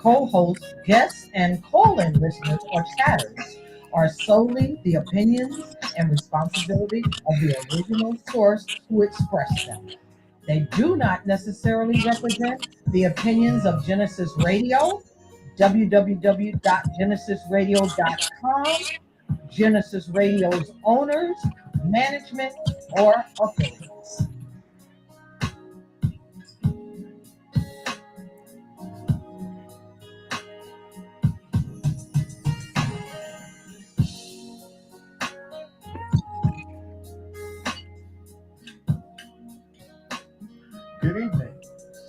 co-hosts, guests, and call-in listeners or chatters are solely the opinions and responsibility of the original source who expressed them. They do not necessarily represent the opinions of Genesis Radio, www.genesisradio.com, Genesis Radio's owners, management, or affiliates. Good evening,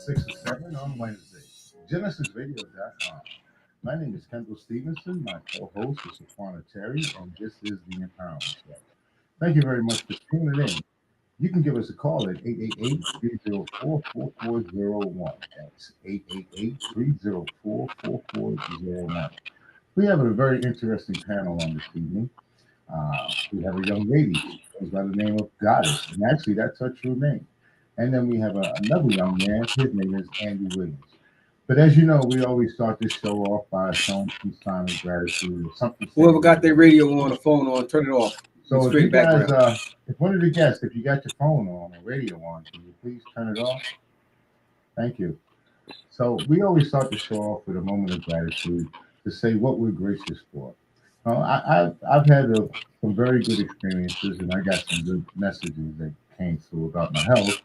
6 to 7 on Wednesday, GenesisRadio.com. My name is Kendall Stevenson. My co-host is Shaquana Terry, and this is the Empowerment Show. Thank you very much for tuning in. You can give us a call at 888-304-4401. That's 888-304-4401. We have a very interesting panel on this evening. We have a young lady who goes by the name of Goddess, and actually that's her true name. And then we have another young man. His name is Andy Williams. But as you know, we always start this show off by showing some sign of gratitude or something. Whoever got their radio on, the phone on, turn it off. So if you guys, if one of the guests, if you got your phone on or radio on, can you please turn it off? Thank you. So we always start the show off with a moment of gratitude to say what we're gracious for. I've had some very good experiences, and I got some good messages that came through about my health.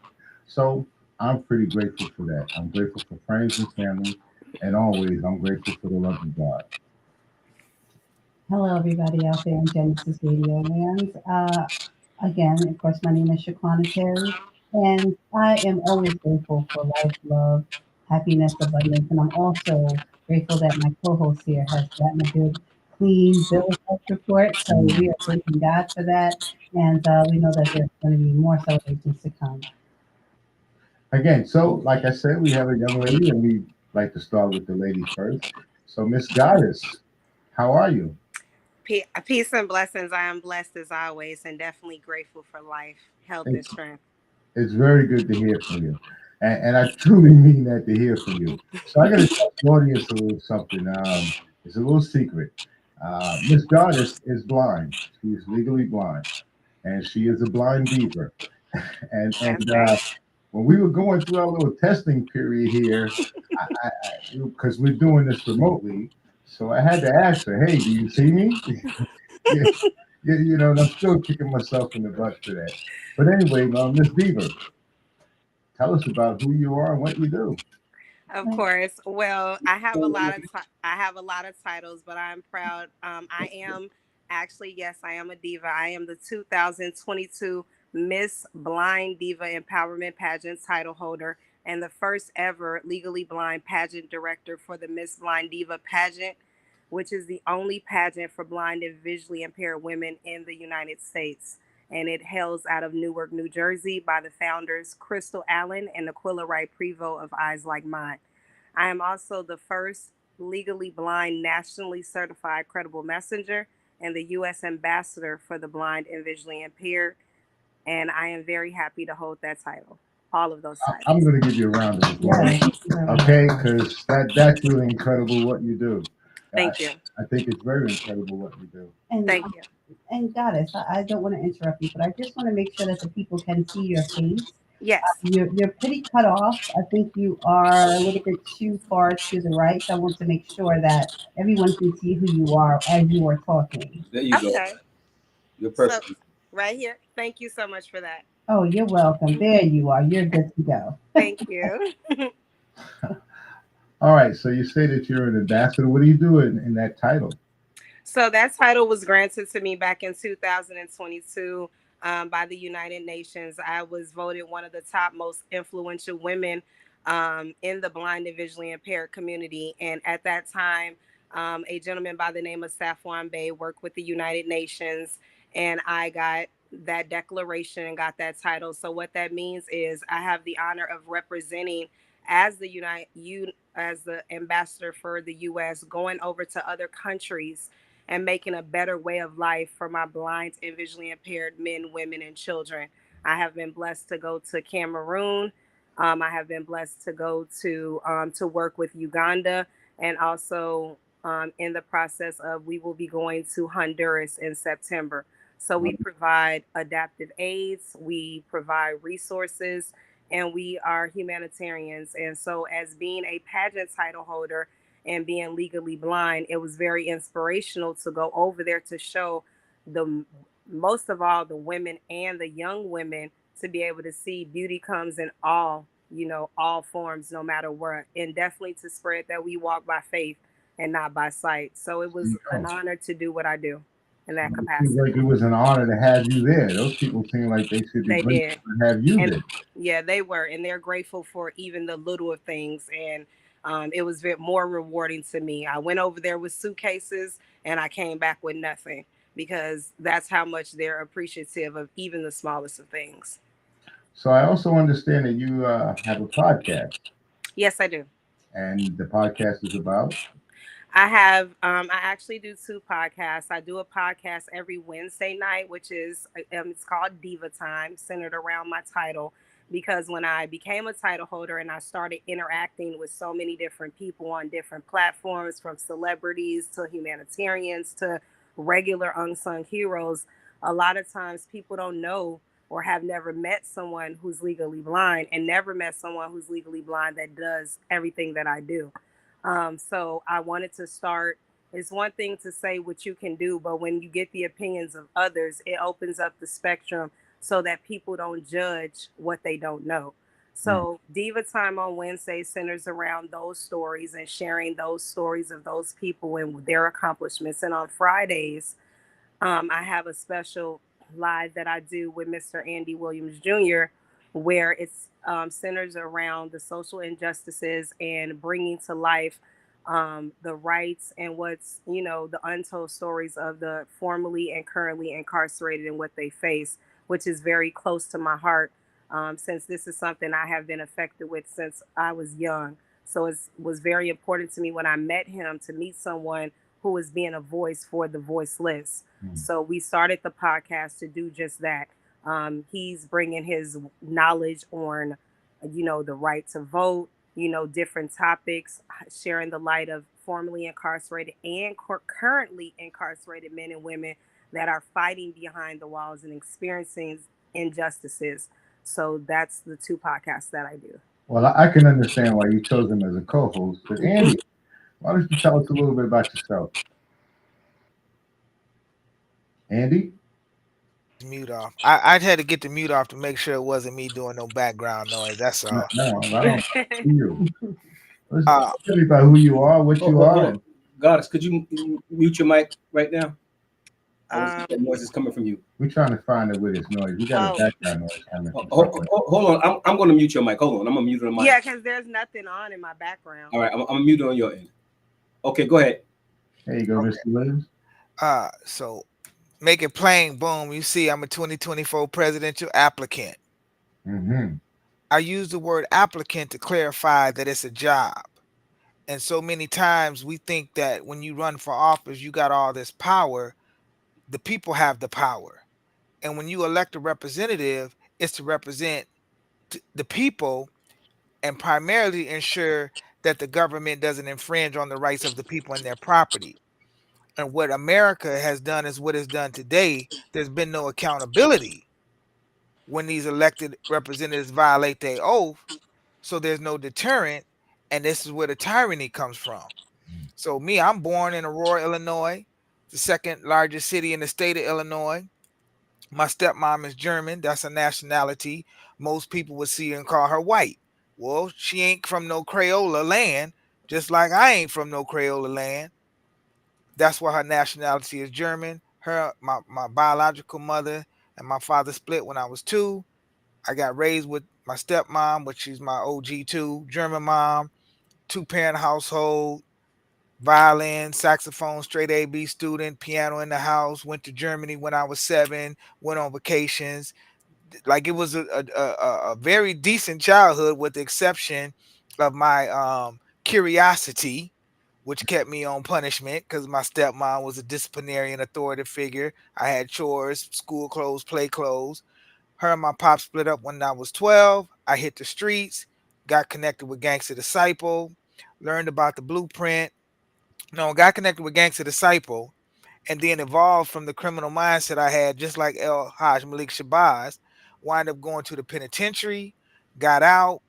So I'm pretty grateful for that. I'm grateful for friends and family, and always I'm grateful for the love of God. Hello, everybody out there in Genesis Radio land. Again, of course, my name is Shaquana Terry, and I am always grateful for life, love, happiness, abundance, and I'm also grateful that my co-host here has gotten a good, clean bill of health report. So we are thanking God for that, and we know that there's going to be more celebrations to come. Again, so like I said, we have a young lady, and we like to start with the lady first. So, Miss Goddess, how are you? Peace and blessings. I am blessed as always and definitely grateful for life, health, and strength. It's very good to hear from you. And I truly mean that to hear from you. So I got to tell the audience a little something. It's a little secret. Miss Goddess is blind. She's legally blind. And she is a blind diva. and when we were going through our little testing period here, because we're doing this remotely, so I had to ask her, "Hey, do you see me?" yeah, you know, and I'm still kicking myself in the butt for that. But anyway, Miss Diva, tell us about who you are and what you do. Of course. Well, I have a lot of titles, but I'm proud. I am actually, yes, I am a diva. I am the 2022 Miss Blind Diva Empowerment Pageant title holder and the first ever legally blind pageant director for the Miss Blind Diva pageant, which is the only pageant for blind and visually impaired women in the United States. And it hails out of Newark, New Jersey by the founders Crystal Allen and Aquila Wright Prevost of Eyes Like Mine. I am also the first legally blind nationally certified credible messenger and the U.S. ambassador for the blind and visually impaired. And I am very happy to hold that title. All of those titles. I'm going to give you a round of applause, okay? Because that's really incredible what you do. Thank you. I think it's very incredible what you do. And, Thank you. And Goddess, I don't want to interrupt you, but I just want to make sure that the people can see your face. Yes. You're pretty cut off. I think you are a little bit too far to the right. So I want to make sure that everyone can see who you are as you are talking. There you go. You're perfect. So, right here. Thank you so much for that. Oh, you're welcome. There you are. You're good to go. Thank you. All right. So you say that you're an ambassador. What do you do in that title? So that title was granted to me back in 2022 by the United Nations. I was voted one of the top most influential women in the blind and visually impaired community. And at that time, a gentleman by the name of Safwan Bey worked with the United Nations, and I got that declaration and got that title. So what that means is I have the honor of representing as as the ambassador for the U.S., going over to other countries and making a better way of life for my blind and visually impaired men, women, and children. I have been blessed to go to Cameroon. I have been blessed to go to work with Uganda and also in the process of we will be going to Honduras in September. So we provide adaptive aids, we provide resources, and we are humanitarians. And so, as being a pageant title holder and being legally blind, it was very inspirational to go over there to show the most of all the women and the young women to be able to see beauty comes in all, all forms, no matter what, and definitely to spread that we walk by faith and not by sight. So it was an honor to do what I do in that It seems capacity. like it was an honor to have you there. Those people seem like they should be They grateful did. to have you And there. yeah, they were, and they're grateful for even the little of things. And it was more rewarding to me. I went over there with suitcases and I came back with nothing because that's how much they're appreciative of even the smallest of things. So I also understand that you have a podcast, Yes, I do. and the podcast is about. I actually do two podcasts. I do a podcast every Wednesday night, which is it's called Diva Time, centered around my title. Because when I became a title holder and I started interacting with so many different people on different platforms, from celebrities to humanitarians to regular unsung heroes, a lot of times people don't know or have never met someone who's legally blind, and never met someone who's legally blind that does everything that I do. So I wanted to start. It's one thing to say what you can do, but when you get the opinions of others, it opens up the spectrum so that people don't judge what they don't know. Mm. So Diva Time on Wednesday centers around those stories and sharing those stories of those people and their accomplishments. And on Fridays, I have a special live that I do with Mr. Andy Williams Jr., where it's centers around the social injustices and bringing to life the rights and what's, the untold stories of the formerly and currently incarcerated and what they face, which is very close to my heart, since this is something I have been affected with since I was young. So it was very important to me when I met him to meet someone who was being a voice for the voiceless. Mm. So we started the podcast to do just that. He's bringing his knowledge on, the right to vote, different topics, sharing the light of formerly incarcerated and currently incarcerated men and women that are fighting behind the walls and experiencing injustices. So that's the two podcasts that I do. Well, I can understand why you chose him as a co-host. But Andy, why don't you tell us a little bit about yourself? Andy? Mute off. I had to get the mute off to make sure it wasn't me doing no background noise. That's No, all. no, I don't see you. Let's Uh, tell me about who you are, what you Hold are. on. Goddess, could you mute your mic right now? That um, noise is coming from you. We're trying to find it with this noise. We got a oh, background noise coming from somewhere. Hold on. I'm going to mute your mic. Hold on. I'm going to mute the mic. yeah, because there's nothing on in my background. All right. I'm going to mute it on your end. Okay, go ahead. There you go, Okay. Mr. Williams. So make it plain, boom. You see, I'm a 2024 presidential applicant. Mm-hmm. I use the word applicant to clarify that it's a job. And so many times we think that when you run for office, you got all this power. The people have the power. And when you elect a representative, it's to represent the people and primarily ensure that the government doesn't infringe on the rights of the people and their property. And what America has done is what is done today. There's been no accountability when these elected representatives violate their oath. So there's no deterrent. And this is where the tyranny comes from. So me, I'm born in Aurora, Illinois, the second largest city in the state of Illinois. My stepmom is German. That's a nationality. Most people would see her and call her white. Well, she ain't from no Crayola land, just like I ain't from no Crayola land. That's why her nationality is German. My biological mother and my father split when I was 2. I got raised with my stepmom, which is my OG too, German mom, 2-parent household, violin, saxophone, straight A-B student, piano in the house, went to Germany when I was 7, went on vacations. Like it was a very decent childhood with the exception of my curiosity, which kept me on punishment because my stepmom was a disciplinarian authoritative figure. I had chores, school clothes, play clothes. Her and my pop split up when I was 12. I hit the streets, got connected with Gangster Disciple, learned about the blueprint, got connected with Gangster Disciple, and then evolved from the criminal mindset I had, just like El Haj Malik Shabazz, wind up going to the penitentiary, got out.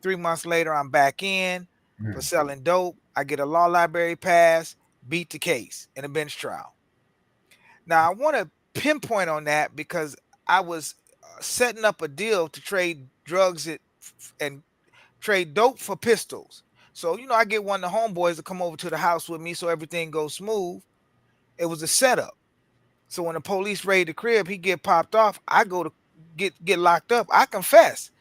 3 months later, I'm back in for Mm. selling dope. I get a law library pass, beat the case in a bench trial. Now, I want to pinpoint on that because I was setting up a deal to trade drugs and trade dope for pistols. So, I get one of the homeboys to come over to the house with me so everything goes smooth. It was a setup. So when the police raid the crib, he get popped off. I go to get locked up. I confess.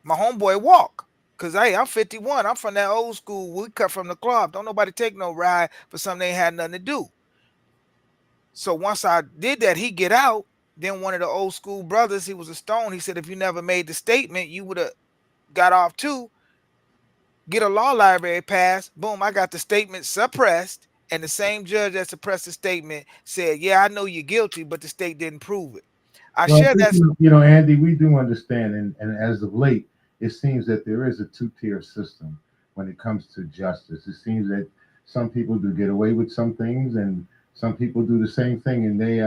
My homeboy walk. Cause hey, I'm 51. I'm from that old school. We cut from the cloth. Don't nobody take no ride for something they ain't had nothing to do. So once I did that, he get out. Then one of the old school brothers, he was a stone. He said, if you never made the statement, you would have got off too. Get a law library pass. Boom, I got the statement suppressed. And the same judge that suppressed the statement said, yeah, I know you're guilty, but the state didn't prove it. I Well, share that. Andy, we do understand, and as of late, it seems that there is a two-tier system when it comes to justice. It seems that some people do get away with some things, and some people do the same thing, and they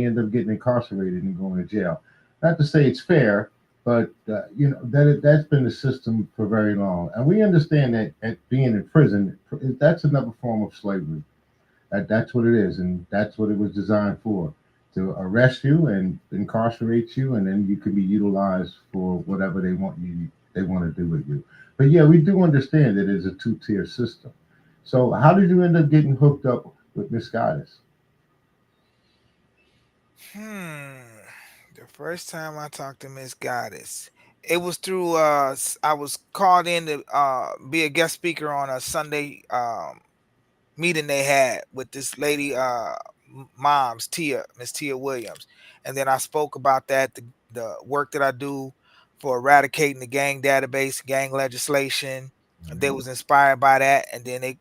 end up getting incarcerated and going to jail. Not to say it's fair, but that's been the system for very long, and we understand that at being in prison, that's another form of slavery. That's what it is, and that's what it was designed for, to arrest you and incarcerate you, and then you can be utilized for whatever they want to do with you. But yeah, we do understand that it's a two-tier system. So how did you end up getting hooked up with Miss Goddess? The first time I talked to Miss Goddess, it was through I was called in to be a guest speaker on a Sunday meeting they had with this lady, mom's Miss Tia Williams, and then I spoke about the work that I do for eradicating the gang database, gang legislation. They was inspired by that, and then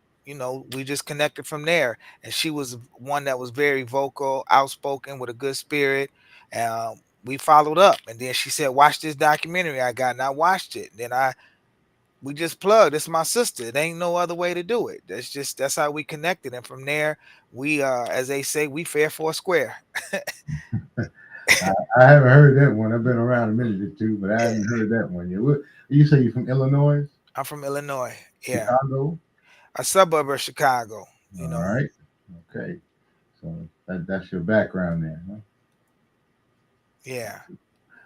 we just connected from there. And she was one that was very vocal, outspoken, with a good spirit. We followed up, and then she said, "Watch this documentary I got," and I watched it. Then we just plugged. It's my sister. It ain't no other way to do it. That's how we connected. And from there, we as they say, we fair for a square. I haven't heard that one. I've been around a minute or two, but I haven't heard that one yet. You say you're from Illinois? I'm from Illinois. Yeah. Chicago? A suburb of Chicago. All right. Okay. So that's your background there, huh? Yeah.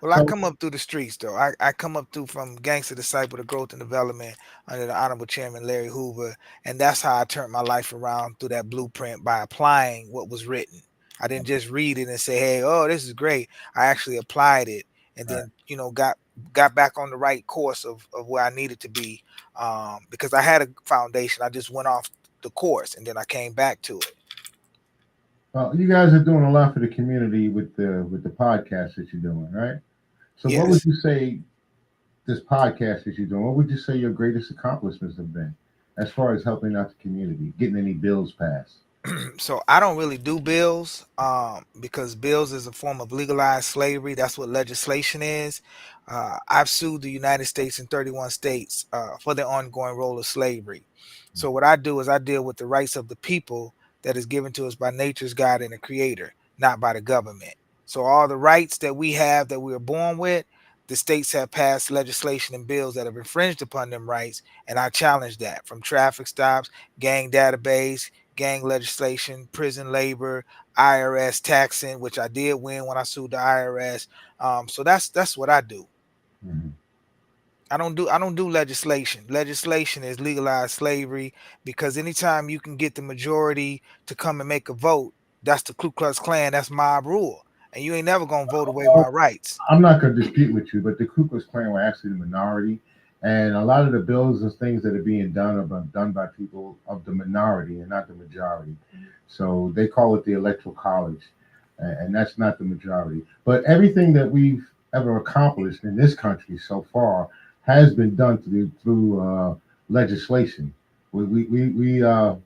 Well, I come up through the streets, though. I come up through from Gangster Disciple to Growth and Development under the Honorable Chairman Larry Hoover. And that's how I turned my life around through that blueprint, by applying what was written. I didn't just read it and say, hey, oh, this is great. I actually applied it, and then, got back on the right course of where I needed to be, because I had a foundation. I just went off the course, and then I came back to it. Well, you guys are doing a lot for the community with the podcast that you're doing, right? So Yes. What would you say this podcast that you're doing, what would you say your greatest accomplishments have been as far as helping out the community, getting any bills passed? So I don't really do bills, because bills is a form of legalized slavery. That's what legislation is. I've sued the United States and 31 states for the ongoing role of slavery. So what I do is I deal with the rights of the people that is given to us by nature's God and the creator, not by the government. So all the rights that we have, that we were born with, the states have passed legislation and bills that have infringed upon them rights. And I challenge that, from traffic stops, gang database, gang legislation, prison labor, IRS taxing, which I did win when I sued the IRS. So that's what I do. Mm-hmm. I don't do legislation. Legislation is legalized slavery, because anytime you can get the majority to come and make a vote, that's the Ku Klux Klan, that's mob rule. And you ain't never gonna vote away my rights. I'm not going to dispute with you, but the Ku Klux Klan were actually the minority, and a lot of the bills and things that are being done are done by people of the minority and not the majority. So they call it the Electoral College, and that's not the majority. But everything that we've ever accomplished in this country so far has been done through legislation. We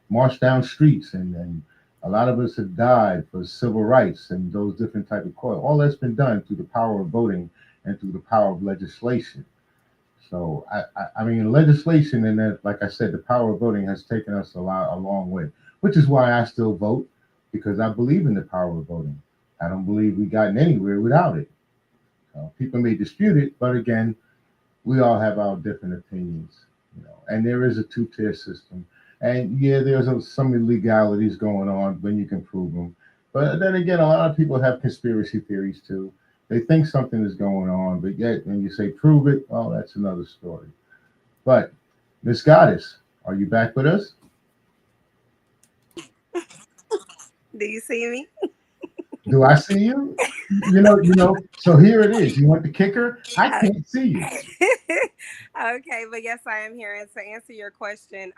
march down streets, and a lot of us have died for civil rights and those different type of cause. All that's been done through the power of voting and through the power of legislation. So I mean, legislation and that, like I said, the power of voting has taken us a long way, which is why I still vote because I believe in the power of voting. I don't believe we've gotten anywhere without it. People may dispute it, but again, we all have our different opinions, and there is a two-tier system. And yeah, there's some illegalities going on when you can prove them. But then again, a lot of people have conspiracy theories too. They think something is going on, but yet when you say prove it, well, that's another story. But Miss Goddess, are you back with us? Do you see me? Do I see you? So here it is. You want the kicker? I can't see you. Okay, but yes, I am here. And to answer your question,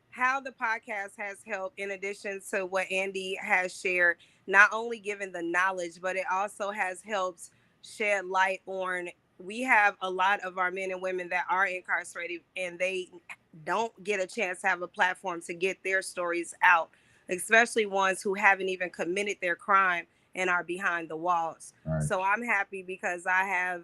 how the podcast has helped, in addition to what Andy has shared, not only given the knowledge, but it also has helped shed light on. We have a lot of our men and women that are incarcerated, and they don't get a chance to have a platform to get their stories out, especially ones who haven't even committed their crime and are behind the walls. Right. So I'm happy because I have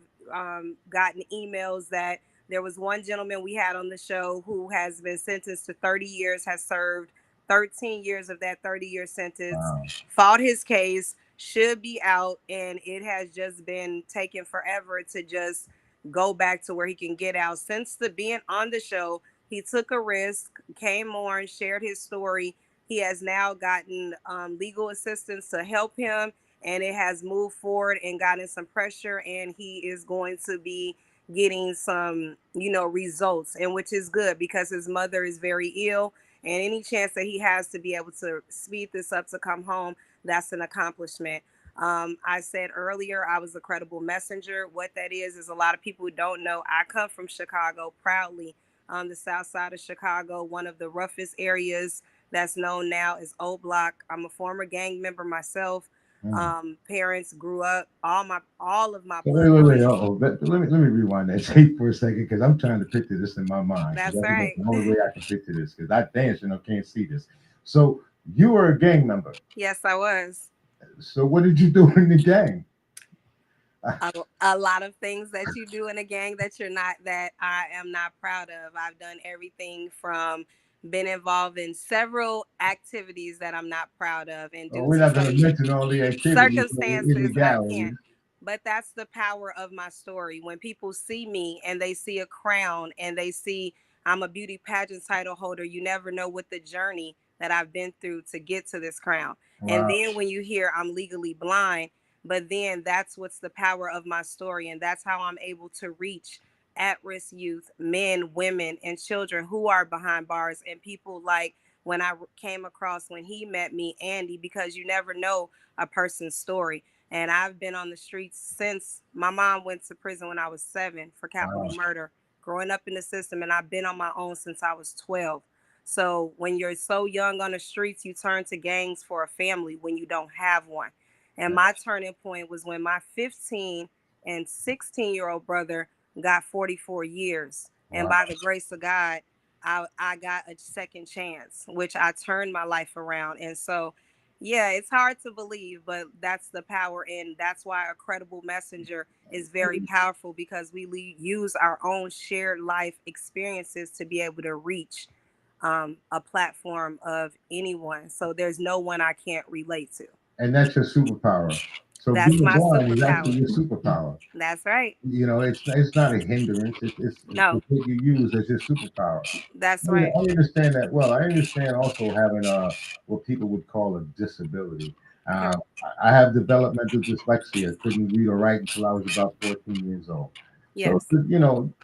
gotten emails that there was one gentleman we had on the show who has been sentenced to 30 years, has served 13 years of that 30-year sentence, Wow. fought his case, should be out, and it has just been taking forever to just go back to where he can get out. Since the being on the show, he took a risk, came on, shared his story. He has now gotten legal assistance to help him, and it has moved forward and gotten some pressure, and he is going to be getting some, results, and which is good because his mother is very ill, and any chance that he has to be able to speed this up to come home, that's an accomplishment. I said earlier I was a credible messenger. What that is a lot of people who don't know, I come from Chicago proudly, on the south side of Chicago, one of the roughest areas that's known now as O Block. I'm a former gang member myself. Parents grew up, all of my blood. Wait. Let me rewind that tape for a second because I'm trying to picture this in my mind. That's That's right. the only way I can picture this because I can't see this. So you were a gang member. Yes, I was. So what did you do in the gang? A lot of things that you do in a gang that I am not proud of. I've done everything from been involved in several activities that I'm not proud of, and Well, due we're to not going to mention all the activities or the circumstances I illegalities. can't. But that's the power of my story. When people see me and they see a crown and they see I'm a beauty pageant title holder, you never know what the journey that I've been through to get to this crown. And Wow. then when you hear I'm legally blind, but then that's what's the power of my story. And that's how I'm able to reach at-risk youth, men, women, and children who are behind bars, and people like when I came across when he met me, Andy, because you never know a person's story. And I've been on the streets since my mom went to prison when I was 7 for capital murder, growing up in the system. And I've been on my own since I was 12. So when you're so young on the streets, you turn to gangs for a family when you don't have one. And my turning point was when my 15 and 16-year-old brother got 44 years. And by the grace of God, I got a second chance, which I turned my life around. And so, yeah, it's hard to believe, but that's the power. And that's why a credible messenger is very powerful, because we use our own shared life experiences to be able to reach a platform of anyone. So there's no one I can't relate to. And that's your superpower. So That's being my blind is actually superpower. your superpower. That's right. It's not a hindrance. It's No, what you use as your superpower. that's I right. understand that well. I understand also having what people would call a disability. Correct. I have developmental dyslexia. Couldn't read or write until I was about 14 years old. So Yes.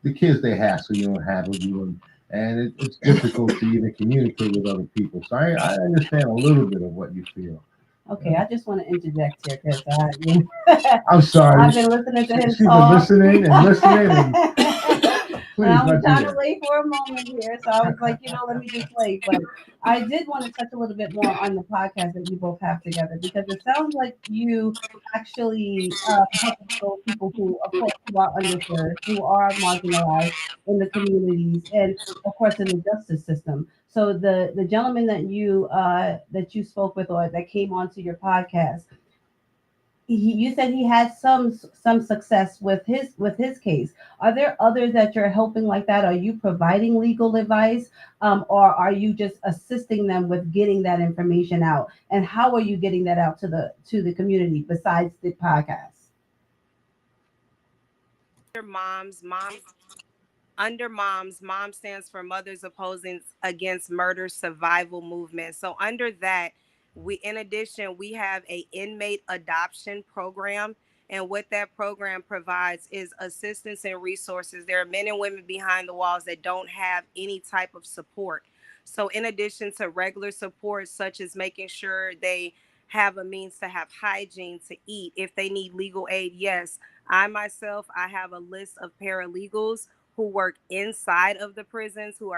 the kids they hassle you and handle you, and it's difficult to even communicate with other people. So I understand a little bit of what you feel. Okay, I just want to interject here because I'm sorry. I've been listening to him She's been talk. listening and listening. And And please, I was my trying to dear. wait for a moment here, so I was like, let me just wait. But I did want to touch a little bit more on the podcast that you both have together, because it sounds like you actually help those people who, of course, who are underserved, who are marginalized in the communities, and of course in the justice system. So the gentleman that you spoke with or that came onto your podcast, you said he had some success with his case. Are there others that you're helping like that? Are you providing legal advice, or are you just assisting them with getting that information out? And how are you getting that out to the community besides the podcast? Moms under moms, mom stands for Mothers Opposing Against Murder Survival Movement. So under that, we in addition we have a inmate adoption program, and what that program provides is assistance and resources. There are men and women behind the walls that don't have any type of support. So in addition to regular support such as making sure they have a means to have hygiene, to eat, if they need legal aid, yes, I have a list of paralegals who work inside of the prisons, who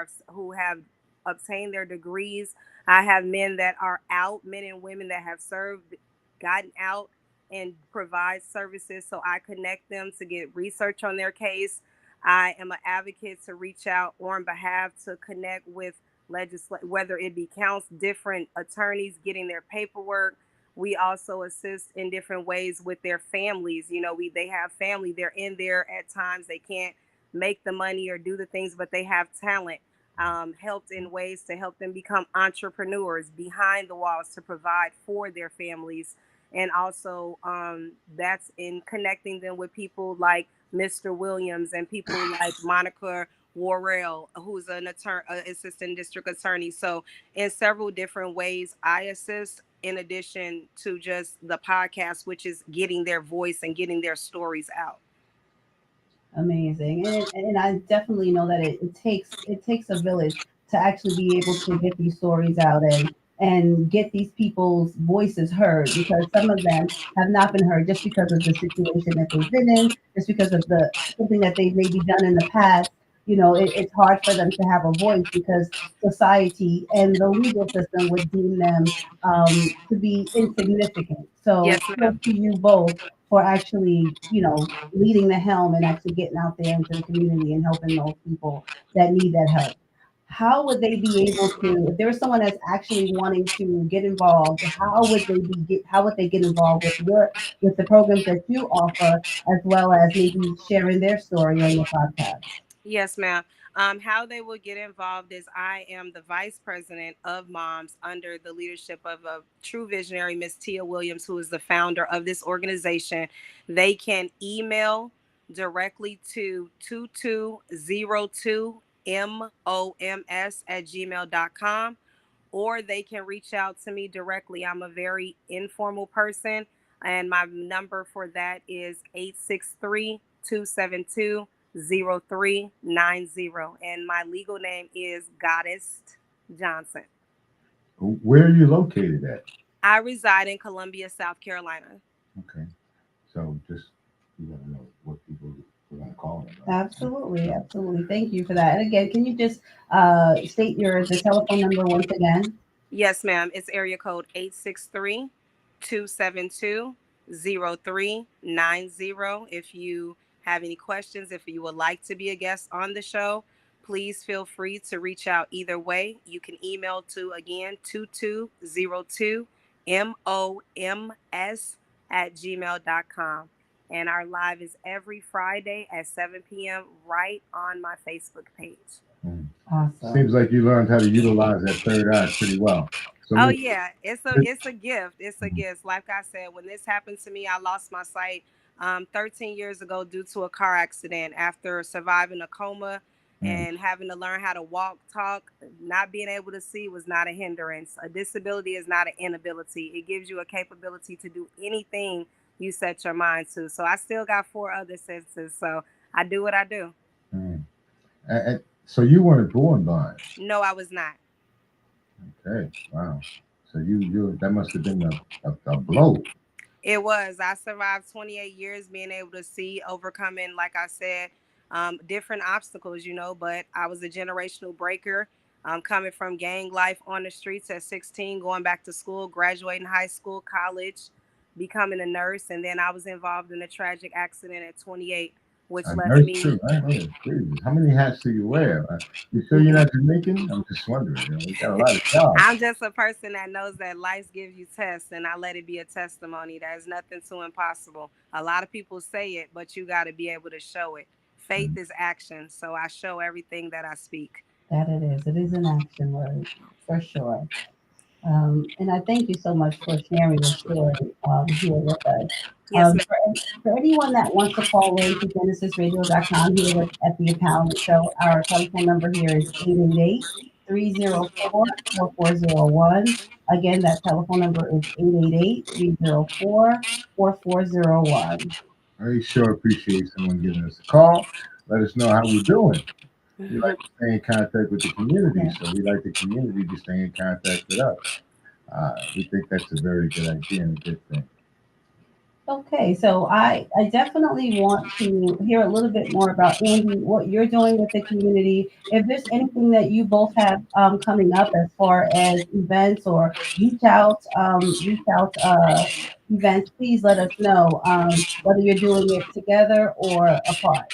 have obtained their degrees. I have men that are out, men and women that have served, gotten out, and provide services. So I connect them to get research on their case. I am an advocate to reach out on behalf to connect with whether it be different attorneys getting their paperwork. We also assist in different ways with their families. They have family. They're in there at times. They can't make the money or do the things, but they have talent. Helped in ways to help them become entrepreneurs behind the walls to provide for their families. And also, that's in connecting them with people like Mr. Williams and people like Monica Worrell, who's an assistant district attorney. So, in several different ways, I assist in addition to just the podcast, which is getting their voice and getting their stories out. Amazing, and I definitely know that it takes a village to actually be able to get these stories out and get these people's voices heard, because some of them have not been heard just because of the situation that they've been in, just because of the something that they've maybe done in the past. It's hard for them to have a voice because society and the legal system would deem them to be insignificant. So Yes, kudos ma'am. to you both for actually, leading the helm and actually getting out there into the community and helping those people that need that help. How would they be able to, if there was someone that's actually wanting to get involved, how would they get involved with the programs that you offer, as well as maybe sharing their story on your podcast? Yes, ma'am. How they will get involved is I am the vice president of Moms under the leadership of a true visionary, Miss Tia Williams, who is the founder of this organization. They can email directly to 2202moms or they can reach out to me directly. I'm a very informal person, and my number for that is 863-272-0390. And my legal name is Goddess Johnson. Where are you located at? I reside in Columbia, South Carolina. Okay. So just you want to know what people are going to call them. Right? Absolutely, absolutely. Thank you for that. And again, can you just state the telephone number once again? Yes, ma'am. It's area code 863-272-0390. If you have any questions, if you would like to be a guest on the show, please feel free to reach out either way. You can email to, again, 2202moms@gmail.com. And our live is every Friday at 7 p.m. right on my Facebook page. Awesome. Seems like you learned how to utilize that third eye pretty well. So Oh let, yeah, it's a gift. It's a gift. Like I said, when this happened to me, I lost my sight 13 years ago due to a car accident. After surviving a coma mm, and having to learn how to walk, talk, not being able to see was not a hindrance. A disability is not an inability. It gives you a capability to do anything you set your mind to. So I still got four other senses. So I do what I do. mm. So you weren't born blind. No, I was not. Okay. Wow. So you that must have been a blow. It was. I survived 28 years being able to see, overcoming, like I said, different obstacles, but I was a generational breaker, coming from gang life on the streets at 16, going back to school, graduating high school, college, becoming a nurse. And then I was involved in a tragic accident at 28 which A left nurse me. too, right? Oh, Jesus. How many hats do you wear? You sure you're not Jamaican? I'm just wondering. You got a lot of jobs. I'm just a person that knows that life gives you tests, and I let it be a testimony. There's nothing too impossible. A lot of people say it, but you got to be able to show it. Faith Mm. is action, so I show everything that I speak. That it is. It is an action word for sure. And I thank you so much for sharing your story here with us. Yes, ma'am. For anyone that wants to call in to genesisradio.com here at the Empowerment Show, our telephone number here is 888-304-4401. Again, that telephone number is 888-304-4401. I sure appreciate someone giving us a call. Let us know how we're doing. We like to stay in contact with the community, Yeah. so we like the community to stay in contact with us. We think that's a very good idea and a good thing. Okay, so I definitely want to hear a little bit more about Andy, what you're doing with the community. If there's anything that you both have coming up as far as events or reach out events, please let us know whether you're doing it together or apart.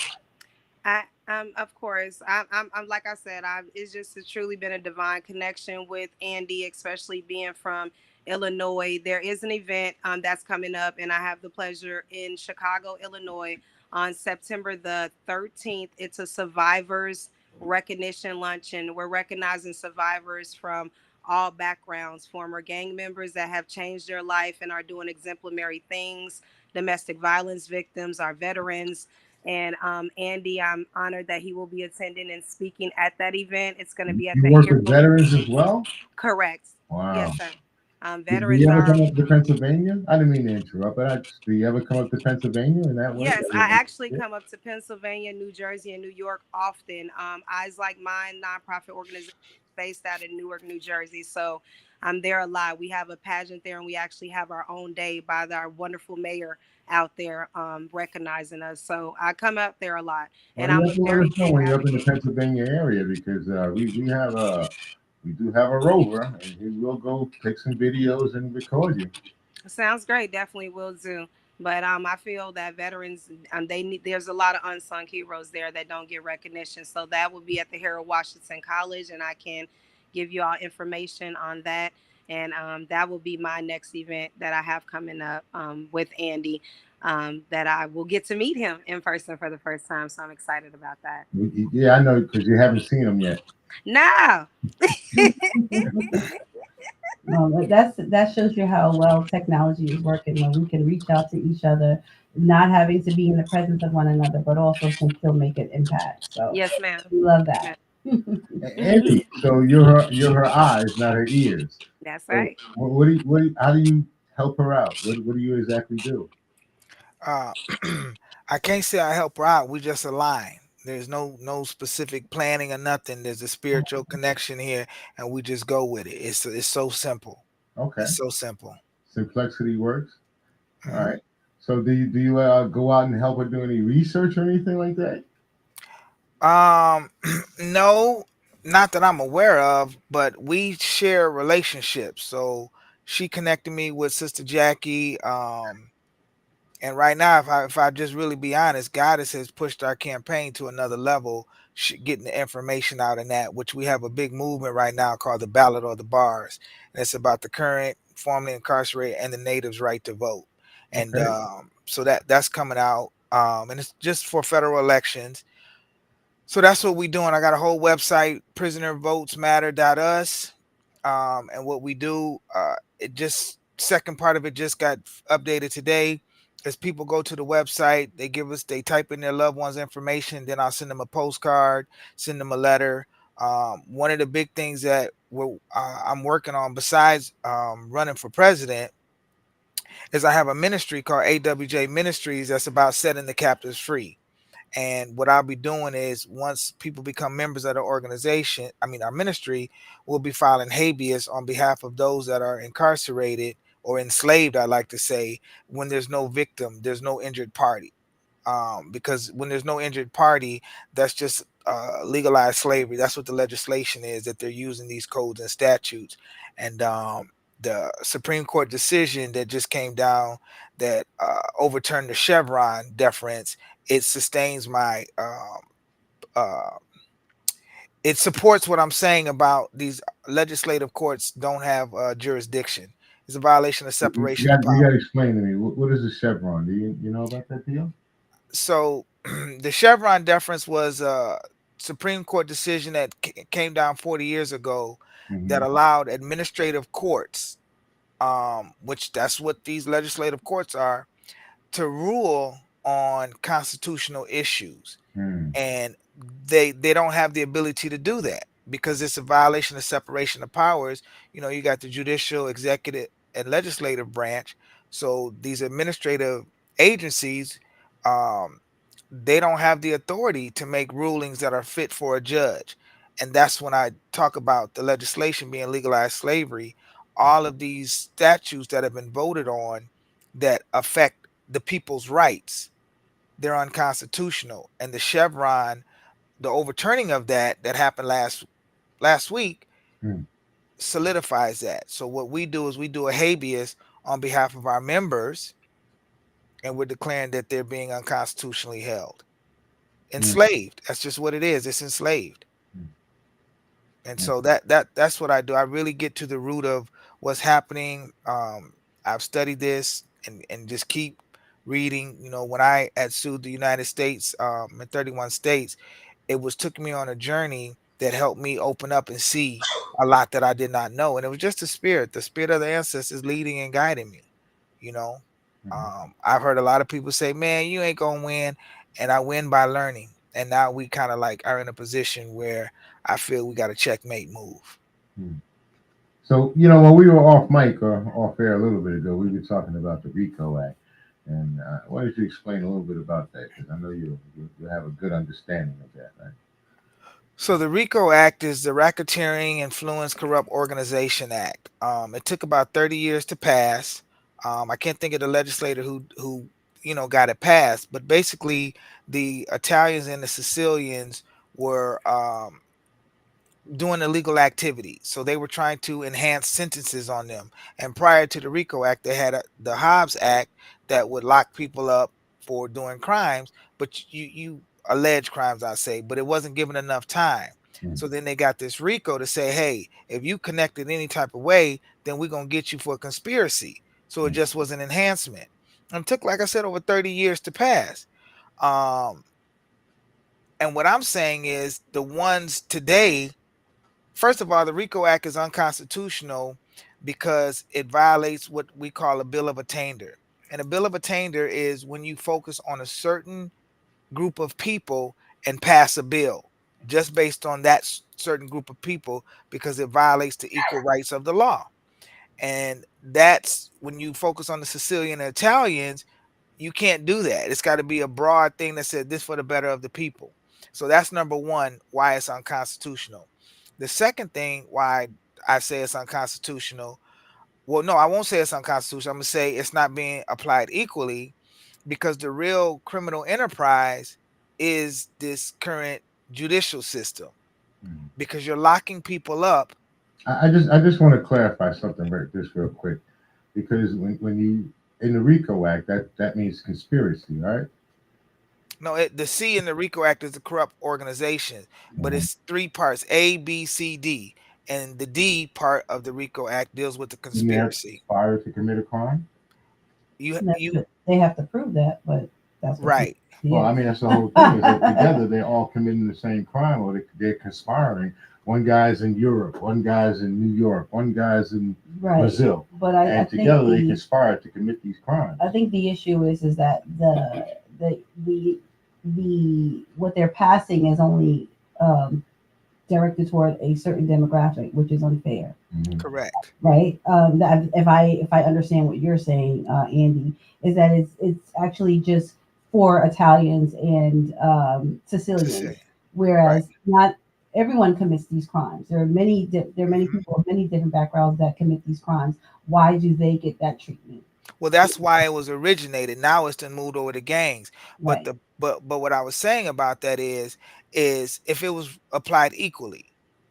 Of course, I'm like I said, it's just it's truly been a divine connection with Andy, especially being from Illinois. There is an event that's coming up, and I have the pleasure in Chicago, Illinois, on September the 13th. It's a survivors recognition luncheon. We're recognizing survivors from all backgrounds, former gang members that have changed their life and are doing exemplary things, domestic violence victims, our veterans. And Andy, I'm honored that he will be attending and speaking at that event. It's going to be at You the work with Hero. veterans as well? Correct. Wow. Yes, sir. Do you Veterans. ever come up to Pennsylvania? I didn't mean to interrupt, but do you ever come up to Pennsylvania in that way? Yes, I actually come up to Pennsylvania, New Jersey, and New York often. Eyes Like Mine nonprofit organization based out in Newark, New Jersey. So I'm there a lot. We have a pageant there, and we actually have our own day by our wonderful mayor out there recognizing us. So I come out there a lot, Well, and you I'm have a to let very us know big when you're up in the advocate. Pennsylvania area because we do have a rover and he will go take some videos and record you. Sounds great. Definitely will do. But I feel that veterans they need. There's a lot of unsung heroes there that don't get recognition. So that will be at the Harold Washington College, and I can give you all information on that. And that will be my next event that I have coming up with Andy. That I will get to meet him in person for the first time. So I'm excited about that. Yeah, I know because you haven't seen him yet. No. But that shows you how well technology is working when we can reach out to each other, not having to be in the presence of one another, but also can still make an impact. So Yes, ma'am. we love Yes, ma'am. that. Andy, so you're her eyes, not her ears. That's So right. how do you help her out? What do you exactly do? Uh, I can't say I help her out. We just align. There's no specific planning or nothing. There's a spiritual connection here, and we just go with it. It's so simple. Okay, It's so simple. simplicity works. All Mhm. right. So do you go out and help her do any research or anything like that? Um, no, not that I'm aware of, but we share relationships. So she connected me with Sister Jackie. And right now, if I just really be honest, Goddess has pushed our campaign to another level, getting the information out in that, which we have a big movement right now called the Ballot or the Bars. And it's about the current, formerly incarcerated, and the natives' right to vote. And Okay. so that's coming out. And it's just for federal elections. So that's what we're doing. I got a whole website, prisonervotesmatter.us. And what we do, it just second part of it just got updated today. As people go to the website, they type in their loved one's information, then I'll send them a postcard, send them a letter. One of the big things that I'm working on besides running for president is I have a ministry called AWJ Ministries that's about setting the captives free. And what I'll be doing is once people become members of the organization, our ministry will be filing habeas on behalf of those that are incarcerated or enslaved, I like to say, when there's no victim, there's no injured party. Because when there's no injured party, that's just legalized slavery. That's what the legislation is that they're using these codes and statutes. And the Supreme Court decision that just came down that overturned the Chevron deference it sustains my uh, it supports what I'm saying about these legislative courts don't have jurisdiction. It's a violation of separation of You got power. to explain to me what is a Chevron? Do you know about that deal? So the Chevron deference was a Supreme Court decision that came down 40 years ago that Hmm. allowed administrative courts, which that's what these legislative courts are, to rule on constitutional issues, Hmm. and they don't have the ability to do that because it's a violation of separation of powers. You got the judicial, executive, and legislative branch. So these administrative agencies, um, they don't have the authority to make rulings that are fit for a judge. And that's when I talk about the legislation being legalized slavery. All of these statutes that have been voted on that affect the people's rights, they're unconstitutional. And the Chevron, the overturning of that happened last week, Hmm. solidifies that. So what we do is we do a habeas on behalf of our members, and we're declaring that they're being unconstitutionally held, Hmm. enslaved. That's just what it is. It's enslaved. Hmm. And Hmm. so that's what I do. I really get to the root of what's happening. I've studied this and just keep reading. When I had sued the United States, in 31 states, it was took me on a journey that helped me open up and see a lot that I did not know. And it was just the spirit of the ancestors leading and guiding me. You know, Hmm. I've heard a lot of people say, "Man, you ain't gonna win," and I win by learning. And now we kind of like are in a position where I feel we got a checkmate move. Hmm. So, when we were off mic or off air a little bit ago, we were talking about the RICO Act. And why don't you explain a little bit about that? Because I know you have a good understanding of that, right? So the RICO Act is the Racketeering Influence Corrupt Organization Act. It took about 30 years to pass. I can't think of the legislator who got it passed, but basically the Italians and the Sicilians were doing illegal activity. So they were trying to enhance sentences on them. And prior to the RICO Act, they had the Hobbs Act that would lock people up for doing crimes, but you allege crimes, I say, but it wasn't given enough time. Hmm. So then they got this RICO to say, hey, if you connected any type of way, then we're gonna get you for a conspiracy. So it Hmm. just was an enhancement. And it took, like I said, over 30 years to pass. Um, and what I'm saying is the ones today. First of all, the RICO Act is unconstitutional because it violates what we call a bill of attainder. And a bill of attainder is when you focus on a certain group of people and pass a bill just based on that certain group of people because it violates the equal rights of the law. And that's when you focus on the Sicilian and Italians, you can't do that. It's got to be a broad thing that said this for the better of the people. So that's number one, why it's unconstitutional. The second thing why I say it's unconstitutional, well, no, I won't say it's unconstitutional. I'm gonna say it's not being applied equally because the real criminal enterprise is this current judicial system Hmm. because you're locking people up. I just want to clarify something just real quick, because when you in the RICO Act, that means conspiracy, right? No, the C in the RICO Act is the corrupt organization, but Mhm. it's three parts: A, B, C, D, and the D part of the RICO Act deals with the You may have to conspiracy. conspire to commit a crime. You They have to prove that, but that's what right. it Well, I is. mean, that's the whole thing is that together they're all committing the same crime, or they're conspiring. One guy's in Europe, one guy's in New York, one guy's in Right. Brazil, But I and think together they conspire to commit these crimes. the issue is that the what they're passing is only um, directed toward a certain demographic, which is unfair, Mhm. Correct. right? That if I understand what you're saying, Andy, is that it's actually just for Italians and To say Sicilians, right. whereas not everyone commits these crimes. There are many Mhm. people of many different backgrounds that commit these crimes. Why do they get that treatment? Well, that's why it was originated. Now it's then moved over to gangs. But Right. the but what I was saying about that is if it was applied equally,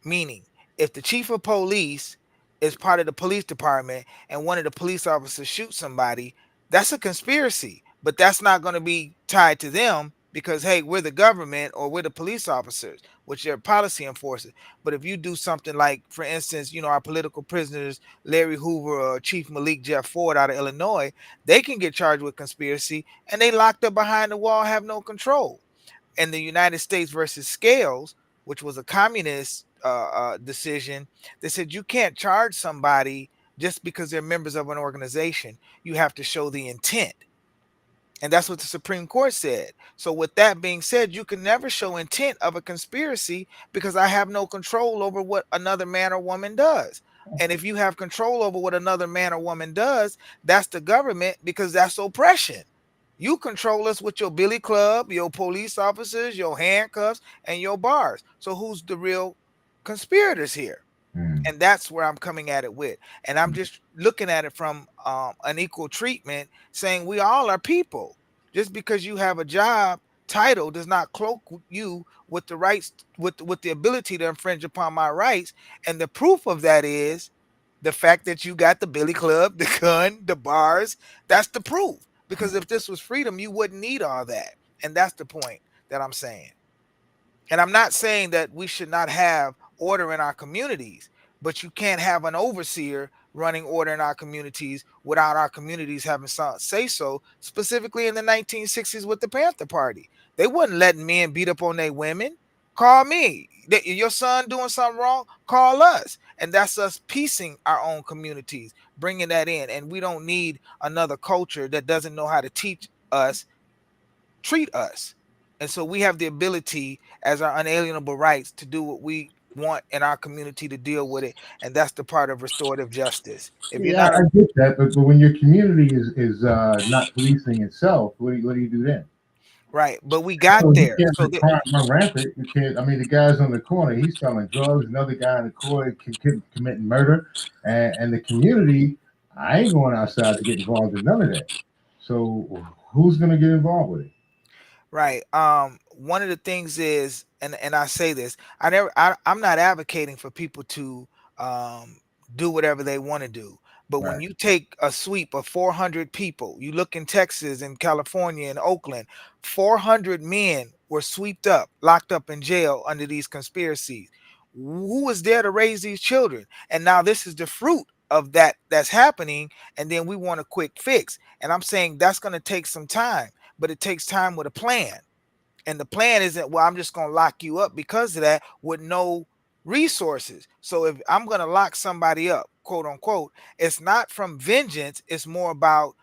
meaning if the chief of police is part of the police department and one of the police officers shoots somebody, that's a conspiracy. But that's not going to be tied to them because hey, we're the government or we're the police officers, which are policy enforcers. But if you do something like, for instance, our political prisoners, Larry Hoover or Chief Malik Jeff Ford out of Illinois, they can get charged with conspiracy and they locked up behind the wall, have no control. And the United States versus Scales, which was a communist decision, they said you can't charge somebody just because they're members of an organization. You have to show the intent. And that's what the Supreme Court said. So with that being said, you can never show intent of a conspiracy because I have no control over what another man or woman does. And if you have control over what another man or woman does, that's the government, because that's oppression. You control us with your billy club, your police officers, your handcuffs, and your bars. So who's the real conspirators here? And that's where I'm coming at it with. And I'm just looking at it from an equal treatment, saying we all are people. Just because you have a job title does not cloak you with the rights, with the ability to infringe upon my rights. And the proof of that is the fact that you got the billy club, the gun, the bars. That's the proof. Because if this was freedom, you wouldn't need all that. And that's the point that I'm saying. And I'm not saying that we should not have order in our communities, but you can't have an overseer running order in our communities without our communities having some say so, specifically in the 1960s with the Panther Party. They wasn't letting men beat up on their women. Call me. Your son doing something wrong? Call us. And that's us piecing our own communities, bringing that in. And we don't need another culture that doesn't know how to teach us, treat us. And so we have the ability as our unalienable rights to do what we want in our community, to deal with it. And that's the part of restorative justice. If you're Yeah, not I get that, but when your community is not policing itself, what do you do then? right, but we got So you there. can't So let crime run rampant. You can't. I mean, the guy's on the corner, he's selling drugs. Another guy in the corner committing murder, and the community. I ain't going outside to get involved in none of that. So who's going to get involved with it? right. One of the things is, and I say this, I'm not advocating for people to um do whatever they want to do. But when Right. you take a sweep of 400 people, you look in Texas and California and Oakland, 400 men were swept up, locked up in jail under these conspiracies. Who was there to raise these children? And now this is the fruit of that's happening. And then we want a quick fix. And I'm saying that's going to take some time, but it takes time with a plan. And the plan isn't, well, I'm just going to lock you up because of that with no resources. So if I'm going to lock somebody up, quote unquote, it's not from vengeance. It's more about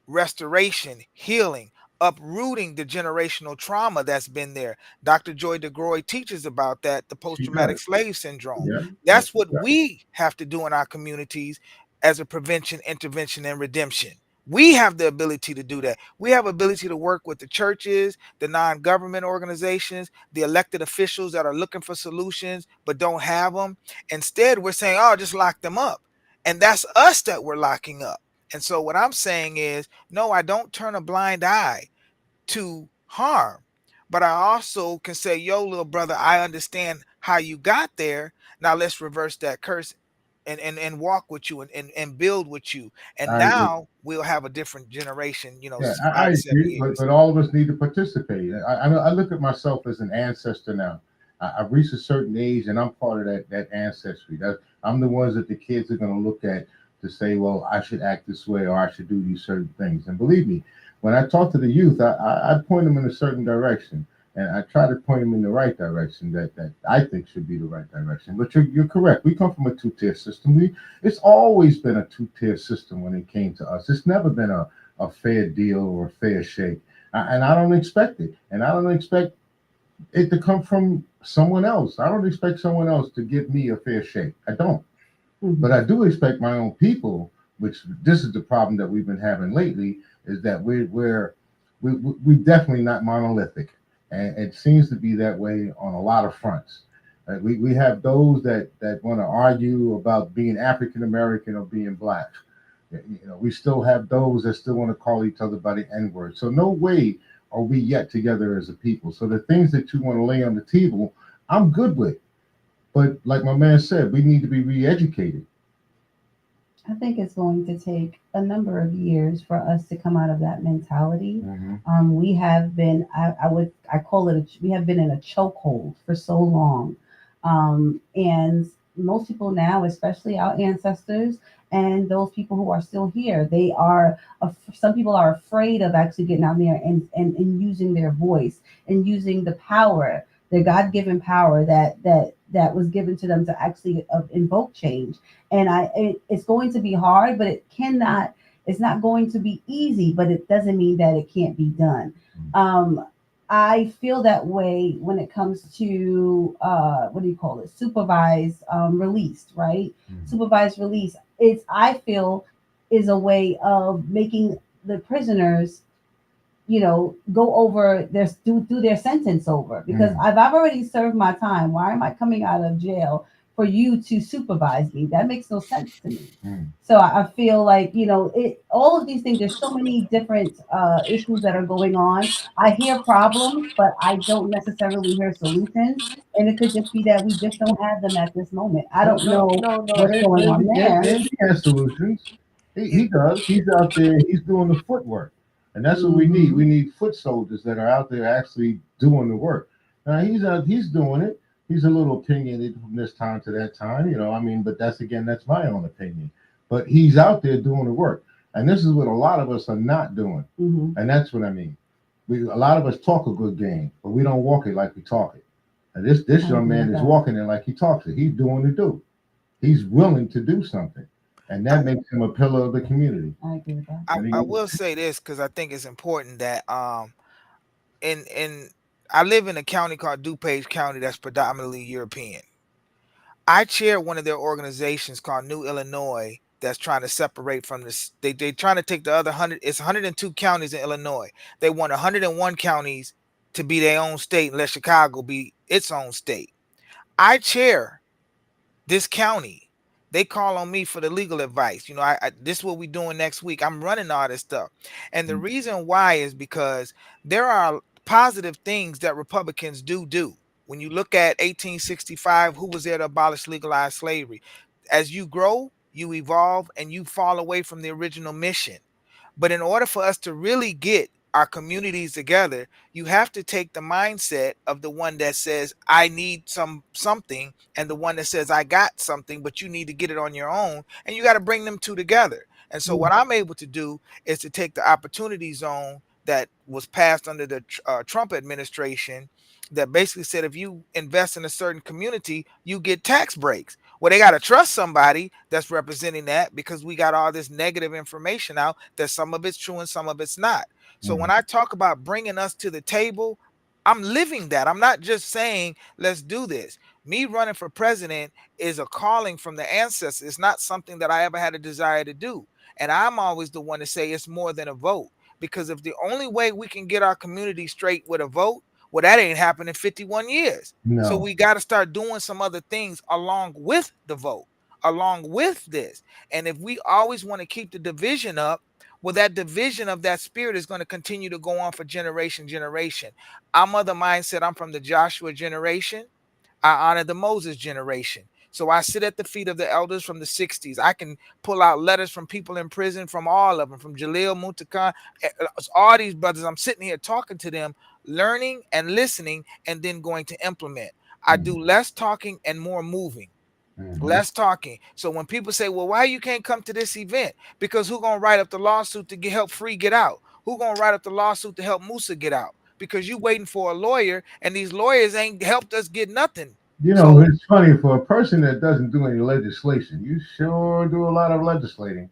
restoration, healing, uprooting the generational trauma that's been there. Dr. Joy DeGroy teaches about that, the She post-traumatic does. slave syndrome. Yeah. Yeah. That's what we have to do in our communities as a prevention, intervention, and redemption. We have the ability to do that. We have ability to work with the churches, the non-government organizations, the elected officials that are looking for solutions but don't have them. Instead, we're saying, oh, just lock them up. And that's us that we're locking up. And so what I'm saying is, no, I don't turn a blind eye to harm, but I also can say, yo, little brother, I understand how you got there. Now let's reverse that curse and walk with you and build with you. And I agree. now we'll have a different generation, Yeah, I 5 to 7 agree, years. but all of us need to participate. I look at myself as an ancestor now. I've reached a certain age, and I'm part of that ancestry. I'm the ones that the kids are going to look at to say, well, I should act this way or I should do these certain things. And believe me, when I talk to the youth, I point them in a certain direction, and I try to point them in the right direction that I think should be the right direction. But you're correct. We come from a two-tier system. It's always been a two-tier system when it came to us. It's never been a fair deal or a fair shake. And I don't expect it. And I don't expect it to come from someone else. I don't expect someone else to give me a fair shake. I don't. But I do expect my own people, which this is the problem that we've been having lately, is that we're definitely not monolithic. And it seems to be that way on a lot of fronts. We have those that want to argue about being African American or being black. We still have those that still want to call each other by the N-word. So no way are we yet together as a people. So the things that you want to lay on the table, I'm good with. But like my man said, we need to be re-educated. I think it's going to take a number of years for us to come out of that mentality. Hmm. We have been, I call it, we have been in a chokehold for so long. And most people now, especially our ancestors and those people who are still here, some people are afraid of actually getting out there and using their voice and using the power, the God-given power that was given to them to actually invoke change. And it's going to be hard, but it's not going to be easy, but it doesn't mean that it can't be done. um I feel that way when it comes to what do you call it, supervised released, right? Supervised release, it's, I feel, is a way of making the prisoners, go over do their sentence over, because Mm. I've already served my time. Why am I coming out of jail for you to supervise me? That makes no sense to me. Mm. So I feel like, all of these things, there's so many different issues that are going on. I hear problems, but I don't necessarily hear solutions. And it could just be that we just don't have them at this moment. I No, don't no, know no, no. what's going on there. He has solutions. He You- does. He's out there. He's doing the footwork, and that's what we need. We need foot soldiers that are out there actually doing the work. Now he's out. He's doing it. He's a little opinionated from this time to that time. I mean, but that's my own opinion. But he's out there doing the work, and this is what a lot of us are not doing, Hmm. and that's what I mean. A lot of us talk a good game, but we don't walk it like we talk it. And this I young agree man with is that. walking it like he talks it. He's doing the do. He's willing to do something, and I, that makes him a pillar of the community. I agree with that. And I he, will say this because I think it's important that in I live in a county called DuPage County that's predominantly European. I chair one of their organizations called New Illinois that's trying to separate from this. They trying to take the other 100. It's 102 counties in Illinois. They want 101 counties to be their own state and let Chicago be its own state. I chair this county. They call on me for the legal advice. This is what we doing next week. I'm running all this stuff. And the reason why is because there are positive things that Republicans do. When you look at 1865, who was there to abolish legalized slavery? As you grow, you evolve, and you fall away from the original mission. But in order for us to really get our communities together, you have to take the mindset of the one that says, I need something, and the one that says, I got something, but you need to get it on your own. And you got to bring them two together. And so Yeah. what I'm able to do is to take the opportunity zone that was passed under the Trump administration that basically said if you invest in a certain community, you get tax breaks. Well, they got to trust somebody that's representing that because we got all this negative information out that some of it's true and some of it's not. So when Mhm. I talk about bringing us to the table, I'm living that. I'm not just saying, let's do this. Me running for president is a calling from the ancestors. It's not something that I ever had a desire to do. And I'm always the one to say it's more than a vote. Because if the only way we can get our community straight with a vote, well, that ain't happened in 51 years. So No, we got to start doing some other things along with the vote, along with this. And if we always want to keep the division up, well, that division of that spirit is going to continue to go on for generation. I'm of the mindset, I'm from the Joshua generation. I honor the Moses generation. So I sit at the feet of the elders from the 60s. I can pull out letters from people in prison, from all of them, from Jalil Muntakan, all these brothers. I'm sitting here talking to them, learning and listening, and then going to implement. I mm, do less talking and more moving. mhm. Less talking. So when people say, well, why you can't come to this event? Because who gonna write up the lawsuit to help Free get out? Who gonna write up the lawsuit to help Musa get out? Because you waiting for a lawyer, and these lawyers ain't helped us get nothing. So It's funny for a person that doesn't do any legislation. You sure do a lot of legislating.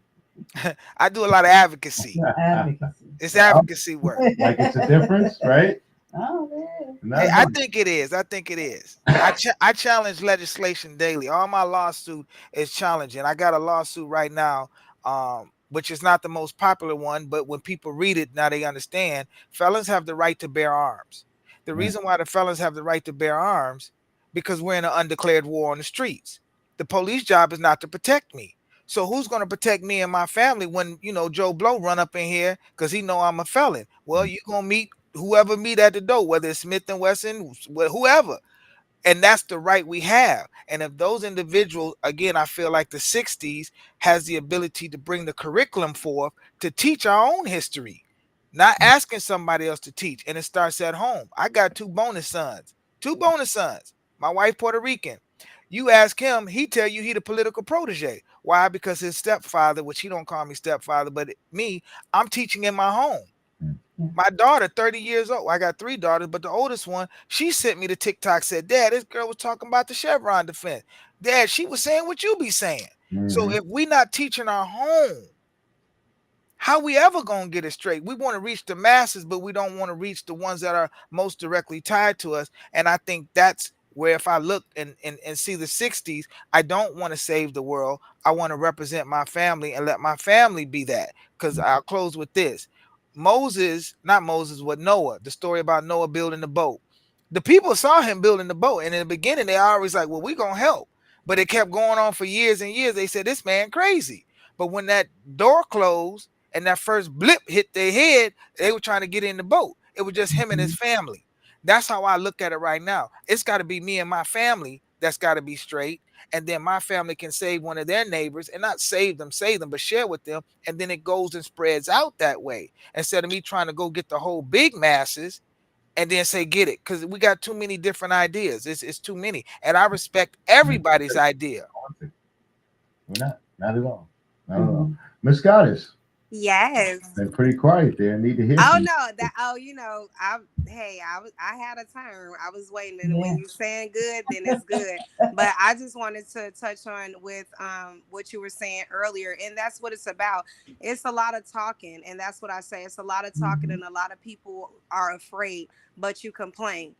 I do a lot of advocacy. Advocacy. It's Well, advocacy work. like it's a difference, right? Oh, man. Hey, Not I much. think it is. I think it is. I challenge legislation daily. All my lawsuit is challenging. I got a lawsuit right now, which is not the most popular one, but when people read it, now they understand. Felons have the right to bear arms. The Mm. reason why the felons have the right to bear arms, because we're in an undeclared war on the streets. The police job is not to protect me. So who's going to protect me and my family when Joe Blow run up in here because he know I'm a felon? Well, Mm. you gonna meet whoever meet at the door, whether it's Smith and Wesson, whoever. And that's the right we have. And if those individuals, again, I feel like the 60s has the ability to bring the curriculum forth to teach our own history, not asking somebody else to teach. And it starts at home. I got two bonus sons. My wife Puerto Rican. You ask him, he tell you he the political protege. Why? Because his stepfather, which he don't call me stepfather, but me, I'm teaching in my home. My daughter, 30 years old. I got 3 daughters, but the oldest one, she sent me the TikTok, said, Dad, this girl was talking about the Chevron defense. Dad, she was saying what you be saying. So if we not teaching our home, how we ever gonna get it straight? We want to reach the masses, but we don't want to reach the ones that are most directly tied to us. And I think that's where, if I look and see the 60s, I don't want to save the world. I want to represent my family and let my family be that. Because I'll close with this. Not Moses, what Noah, the story about Noah building the boat. The people saw him building the boat, and in the beginning, they always like, well, we're gonna help. But it kept going on for years and years. They said, this man crazy. But when that door closed and that first blip hit their head, they were trying to get in the boat. It was just him and his family. That's how I look at it right now. It's got to be me and my family that's got to be straight. And then my family can save one of their neighbors, and not save them, but share with them. And then it goes and spreads out that way. Instead of me trying to go get the whole big masses and then say, get it. Because we got too many different ideas. It's too many. And I respect everybody's idea. We're not at all. Not at all. Miss Goddess. Yes. Been pretty quiet there. Need to hear. Oh from you. no, I had a turn. I was waiting, and when you saying good, then it's good. But I just wanted to touch on with what you were saying earlier, and that's what it's about. It's a lot of talking, and that's what I say. It's a lot of talking, and a lot of people are afraid, but you complain,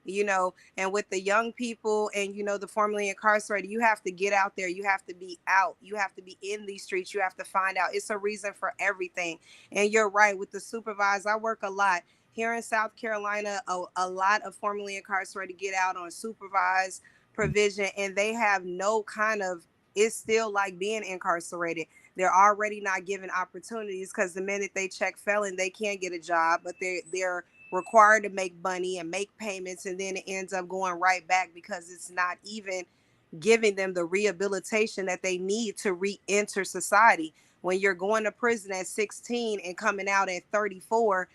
and with the young people and the formerly incarcerated, you have to get out there. You have to be out. You have to be in these streets. You have to find out. It's a reason for everything. And you're right, with the supervised, I work a lot here in South Carolina. A lot of formerly incarcerated get out on supervised provision, and they have no kind of, it's still like being incarcerated. They're already not given opportunities, because the minute they check felon, they can't get a job, but they're required to make money and make payments, and then it ends up going right back, because it's not even giving them the rehabilitation that they need to re-enter society. When you're going to prison at 16 and coming out at 34,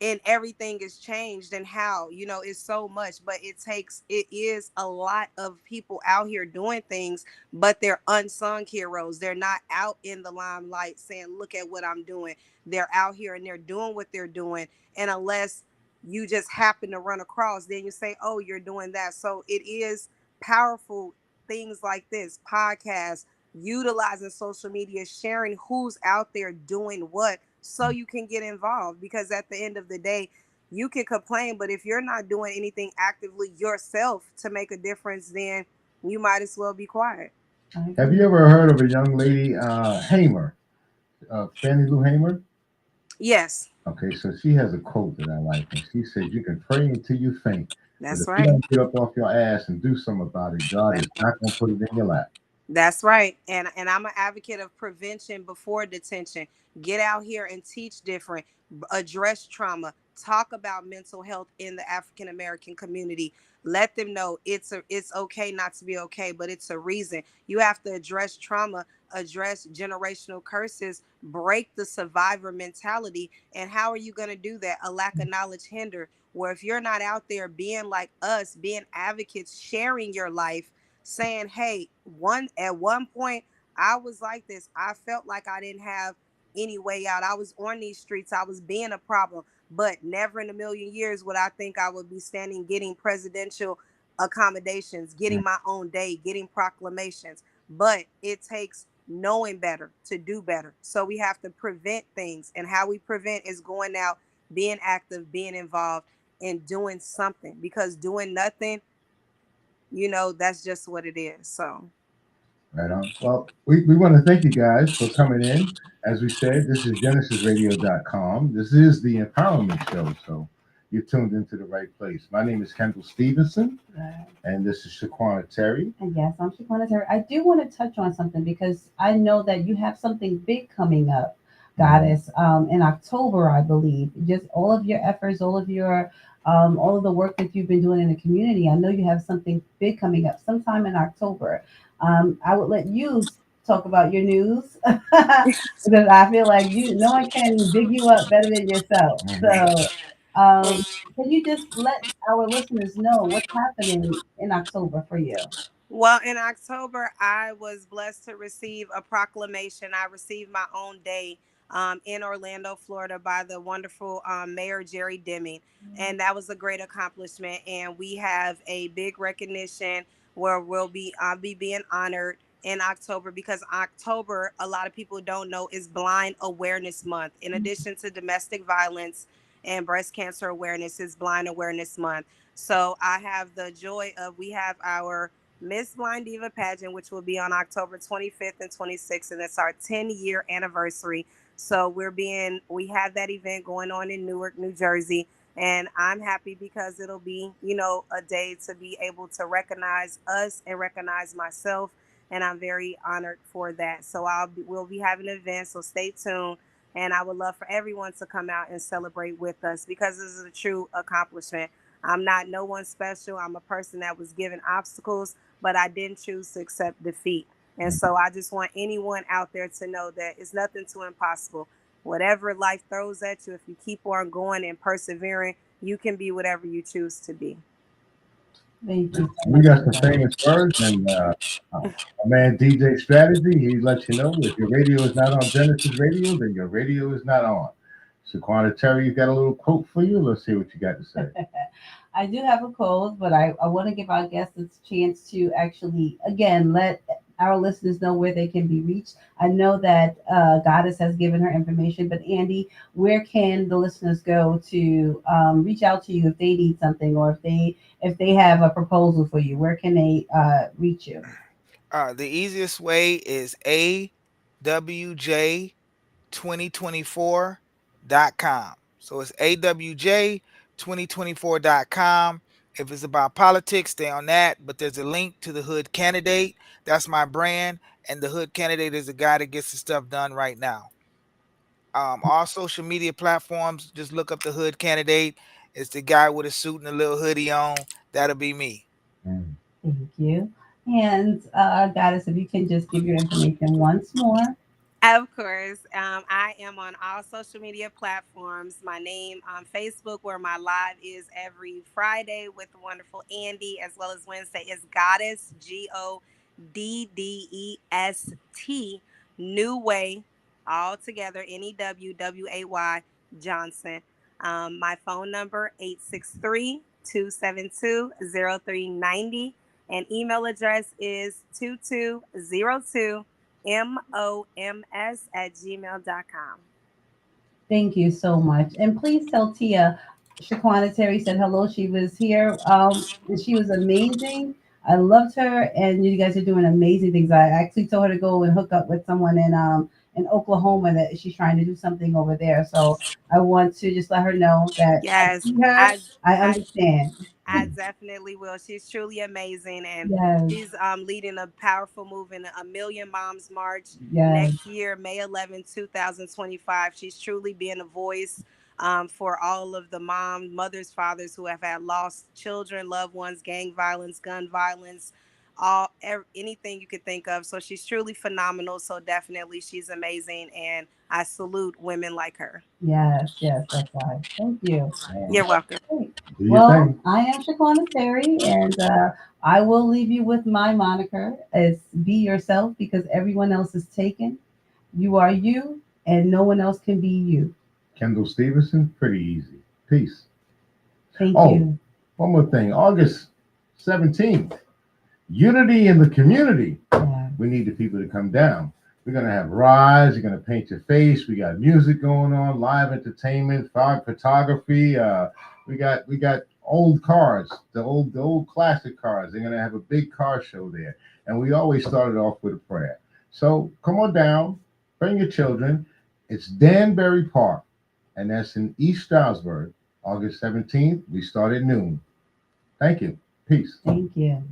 and everything is changed, and how, it's so much, but it is a lot of people out here doing things, but they're unsung heroes. They're not out in the limelight saying, look at what I'm doing. They're out here and they're doing what they're doing. And unless you just happen to run across, then you say, oh, you're doing that. So it is powerful things like this, podcasts, utilizing social media, sharing who's out there doing what, so you can get involved. Because at the end of the day, you can complain, but if you're not doing anything actively yourself to make a difference, then you might as well be quiet. Have you ever heard of a young lady, Hamer, Fannie Lou Hamer? Yes. Okay, so she has a quote that I like, and she says, "You can pray until you faint, That's but if right. you don't get up off your ass and do something about it, God is not going to put it in your lap." That's right. And I'm an advocate of prevention before detention. Get out here and teach different, address trauma, talk about mental health in the African American community. Let them know it's okay not to be okay, but it's a reason. You have to address trauma, address generational curses, break the survivor mentality. And how are you going to do that? A lack of knowledge hinder. Where if you're not out there being like us, being advocates, sharing your life, saying, hey, at one point I was like this. I felt like I didn't have any way out. I was on these streets. I was being a problem, but never in a million years would I think I would be standing getting presidential accommodations, getting my own day, getting proclamations. But it takes knowing better to do better. So we have to prevent things, and how we prevent is going out, being active, being involved, and doing something, because doing nothing, that's just what it is. So Right on. Well, we want to thank you guys for coming in. As we said, this is GenesisRadio.com. This is the Empowerment Show, so you're tuned into the right place. My name is Kendall Stevenson, and this is Shaquana Terry. And yes, I'm Shaquana Terry. I do want to touch on something, because I know that you have something big coming up, Goddess, in October, I believe. Just all of your efforts, all of your all of the work that you've been doing in the community. I know you have something big coming up sometime in October. I would let you talk about your news because I feel like no one can big you up better than yourself. So, um, can you just let our listeners know what's happening in October for you? Well, in October, I was blessed to receive a proclamation. I received my own day in Orlando, Florida, by the wonderful Mayor Jerry Deming. And that was a great accomplishment. And we have a big recognition where I'll be being honored in October, because October, a lot of people don't know, is Blind Awareness Month. In addition to domestic violence and breast cancer awareness, is Blind Awareness Month. So I have the joy of, we have our Miss Blind Diva pageant, which will be on October 25th and 26th, and it's our 10-year anniversary. So we have that event going on in Newark, New Jersey, and I'm happy because it'll be, a day to be able to recognize us and recognize myself, and I'm very honored for that. So we'll be having an event, so stay tuned, and I would love for everyone to come out and celebrate with us, because this is a true accomplishment. I'm not no one special. I'm a person that was given obstacles, but I didn't choose to accept defeat. And so I just want anyone out there to know that it's nothing too impossible. Whatever life throws at you, if you keep on going and persevering, you can be whatever you choose to be. Thank you so We much got for some that. famous words, and our man DJ Strategy, he lets you know if your radio is not on Genesis Radio, then your radio is not on. Shaquana Terry, you got a little quote for you? Let's see what you got to say. I do have a cold, but I want to give our guests a chance to actually, again, let our listeners know where they can be reached. I know that Goddess has given her information, but Andy, where can the listeners go to reach out to you if they need something, or if they have a proposal for you? Where can they reach you? The easiest way is awj2024.com. So it's awj2024.com. If it's about politics, stay on that. But there's a link to the Hood Candidate. That's my brand. And the Hood Candidate is the guy that gets the stuff done right now. All social media platforms, just look up the Hood Candidate. It's the guy with a suit and a little hoodie on. That'll be me. Thank you. And Goddess, if you can just give your information once more. Of course. I am on all social media platforms. My name on Facebook, where my live is every Friday with the wonderful Andy, as well as Wednesday is Goddess, GODDEST, New Way, all together, NEWWAY Johnson. My phone number, 863-272-0390. And email address is 2202 moms@gmail.com. Thank you so much. And please tell Tia, Shaquana Terry said hello. She was here. And she was amazing. I loved her, and you guys are doing amazing things. I actually told her to go and hook up with someone in Oklahoma that she's trying to do something over there. So I want to just let her know that I Yes, see her. I, I I understand. I definitely will. She's truly amazing, and Yes, she's leading a powerful movement, a Million Moms March yes, next year, May 11th, 2025. She's truly being a voice for all of the mothers, fathers who have had lost children, loved ones, gang violence, gun violence, anything you could think of. So she's truly phenomenal. So definitely, she's amazing, and I salute women like her. yes. That's right. Thank you. You're welcome. Great. Do your Well, thing. I am Shaquana Terry, and I will leave you with my moniker. It's be yourself, because everyone else is taken. You are you, and no one else can be you. Kendall Stevenson, pretty easy. Peace. Thank Oh, you. one more thing. August 17th, Unity in the Community. Yeah. We need the people to come down. We're gonna have rides. You're gonna paint your face. We got music going on, live entertainment, photography. We got old cars, the old classic cars. They're gonna have a big car show there, and we always started off with a prayer. So come on down, bring your children. It's Danbury Park, and that's in East Stroudsburg. August 17th. We start at noon. Thank you. Peace. Thank you.